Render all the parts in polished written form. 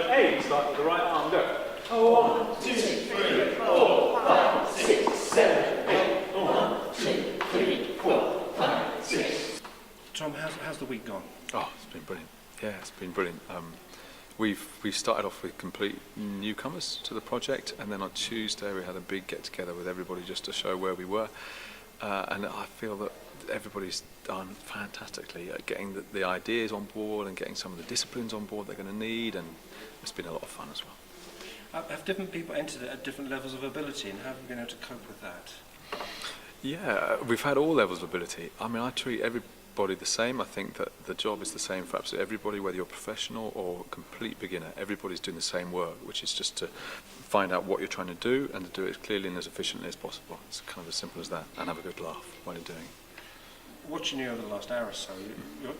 A, start with the right arm, go. 1, 2, 3, 4, 5, 6, 7, 8. 1, 2, 3, 4, 5, 6. Tom, how's the week gone? Oh, it's been brilliant. Yeah, it's been brilliant. We've started off with complete newcomers to the project, and then on Tuesday we had a big get-together with everybody just to show where we were. And I feel that everybody's done fantastically at getting the ideas on board and getting some of the disciplines on board they're going to need, and it's been a lot of fun as well. Have different people entered at different levels of ability, and how have you been able to cope with that? Yeah, we've had all levels of ability. I mean, I treat everybody the same. I think that the job is the same for absolutely everybody, whether you're a professional or complete beginner. Everybody's doing the same work, which is just to find out what you're trying to do and to do it as clearly and as efficiently as possible. It's kind of as simple as that, and have a good laugh while you're doing it. Watching you over the last hour or so,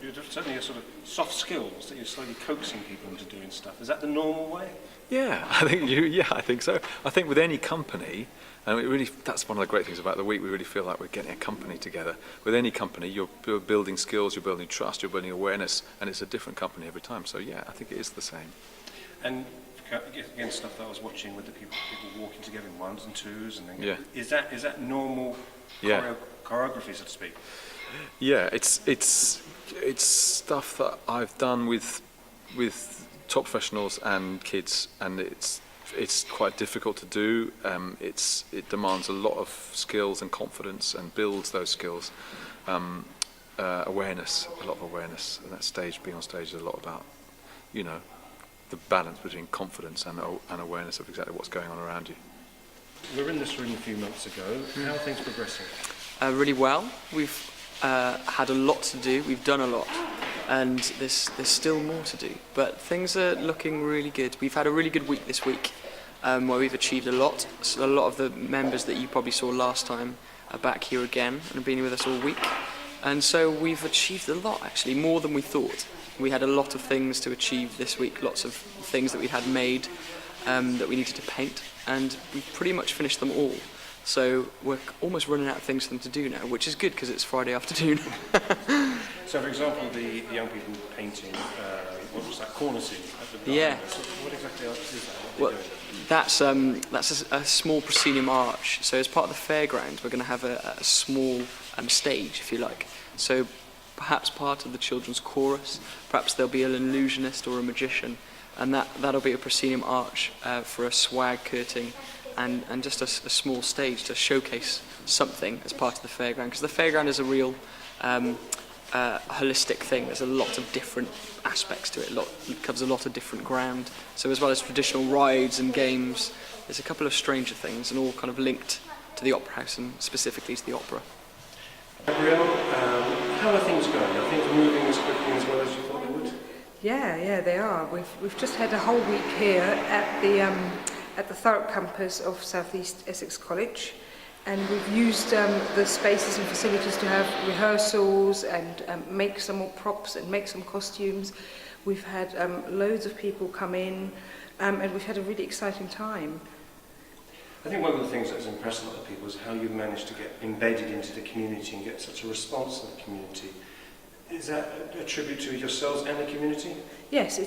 you're certainly a sort of soft skills that you're slowly coaxing people into doing stuff. Is that the normal way? Yeah, I think so. I think with any company, and that's one of the great things about the week, we really feel like we're getting a company together. With any company, you're building skills, you're building trust, you're building awareness, and it's a different company every time. So yeah, I think it is the same. And again, stuff that I was watching with the people walking together in ones and twos, and then, yeah. Is that normal choreography, so to speak? Yeah, it's stuff that I've done with top professionals and kids, and it's quite difficult to do. It demands a lot of skills and confidence, and builds those skills. Awareness, a lot of awareness, and that stage, being on stage, is a lot about, the balance between confidence and awareness of exactly what's going on around you. We were in this room a few months ago. How are things progressing? Really well. We've had a lot to do. We've done a lot, and there's still more to do. But things are looking really good. We've had a really good week this week, where we've achieved a lot. So a lot of the members that you probably saw last time are back here again and have been with us all week. And so we've achieved a lot, actually, more than we thought. We had a lot of things to achieve this week, lots of things that we had made that we needed to paint, and we pretty much finished them all. So we're almost running out of things for them to do now, which is good because it's Friday afternoon. So, for example, the young people painting, what was that, corner scene? Yeah. So what exactly is that? Well, that's a small proscenium arch. So as part of the fairgrounds, we're going to have a small stage, if you like. So perhaps part of the children's chorus, perhaps there'll be an illusionist or a magician, and that'll be a proscenium arch for a swag curtain. And just a small stage to showcase something as part of the fairground, because the fairground is a real holistic thing. There's a lot of different aspects to it. It covers a lot of different ground. So as well as traditional rides and games, there's a couple of stranger things, and all kind of linked to the Opera House and specifically to the opera. Gabrielle, how are things going? Are things moving as quickly as well as you thought they would? Yeah, they are. We've just had a whole week here at the Thurrock campus of South East Essex College, and we've used the spaces and facilities to have rehearsals and make some more props and make some costumes. We've had loads of people come in, and we've had a really exciting time. I think one of the things that has impressed a lot of people is how you've managed to get embedded into the community and get such a response from the community. Is that a tribute to yourselves and the community? Yes, I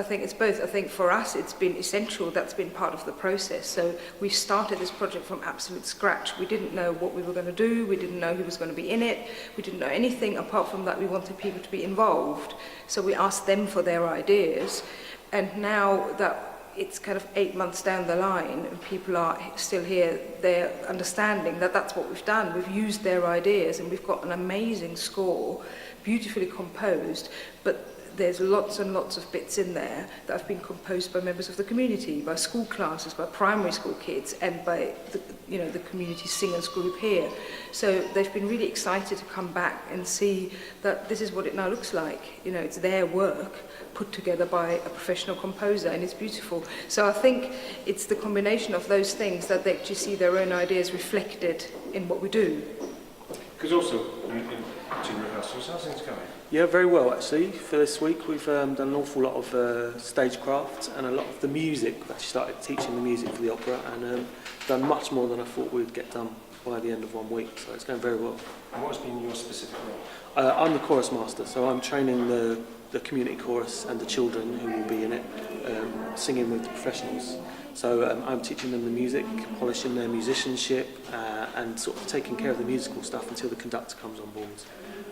think it's both. I think for us it's been essential. That's been part of the process. So we started this project from absolute scratch. We didn't know what we were going to do. We didn't know who was going to be in it. We didn't know anything apart from that we wanted people to be involved. So we asked them for their ideas. And now that it's kind of 8 months down the line and people are still here, they're understanding that that's what we've done. We've used their ideas and we've got an amazing score, beautifully composed, but there's lots and lots of bits in there that have been composed by members of the community, by school classes, by primary school kids, and by the community singers group here. So they've been really excited to come back and see that this is what it now looks like. It's their work put together by a professional composer, and it's beautiful. So I think it's the combination of those things that they actually see their own ideas reflected in what we do. Because also, in rehearsals, how's things going? Yeah, very well actually. For this week we've done an awful lot of stagecraft and a lot of the music. We've actually started teaching the music for the opera and done much more than I thought we'd get done by the end of 1 week, so it's going very well. And what has been your specific role? I'm the chorus master, so I'm training the community chorus and the children who will be in it singing with the professionals. So I'm teaching them the music, polishing their musicianship, and sort of taking care of the musical stuff until the conductor comes on board.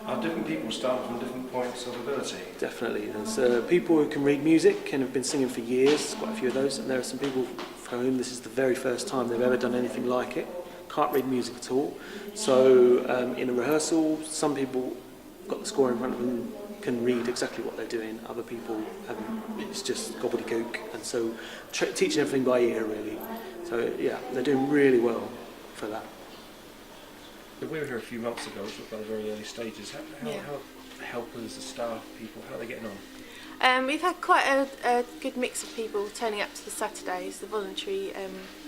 Are different people starting from different points of ability? Definitely. There's people who can read music and have been singing for years, quite a few of those, and there are some people for whom this is the very first time they've ever done anything like it. Can't read music at all. So in a rehearsal, some people got the score in front of them, can read exactly what they're doing. Other people haven't. It's just gobbledygook. And so teaching everything by ear, really. So yeah, they're doing really well for that. We were here a few months ago, which was by the very early stages. How the helpers, the staff, people, how are they getting on? We've had quite a good mix of people turning up to the Saturdays, the voluntary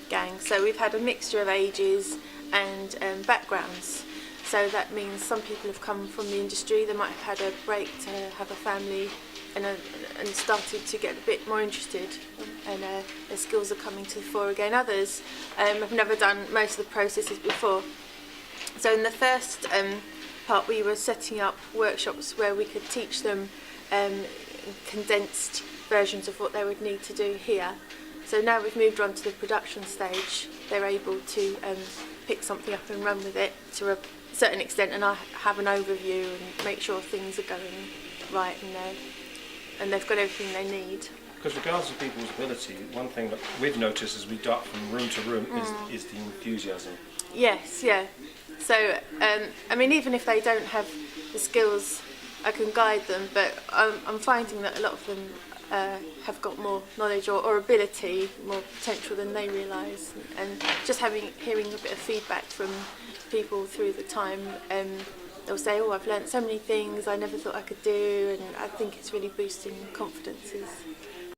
gang. So we've had a mixture of ages and backgrounds. So that means some people have come from the industry. They might have had a break to have a family and started to get a bit more interested, and their skills are coming to the fore again. Others have never done most of the processes before. So in the first part, we were setting up workshops where we could teach them condensed versions of what they would need to do here. So now we've moved on to the production stage. They're able to pick something up and run with it to a certain extent, and I have an overview and make sure things are going right, and they've got everything they need. Because regardless of people's ability, one thing that we've noticed as we dart from room to room is the enthusiasm. Yes, yeah. So, I mean, even if they don't have the skills, I can guide them, but I'm finding that a lot of them have got more knowledge or ability, more potential than they realise. And just hearing a bit of feedback from people through the time, they'll say, oh, I've learnt so many things I never thought I could do, and I think it's really boosting confidences.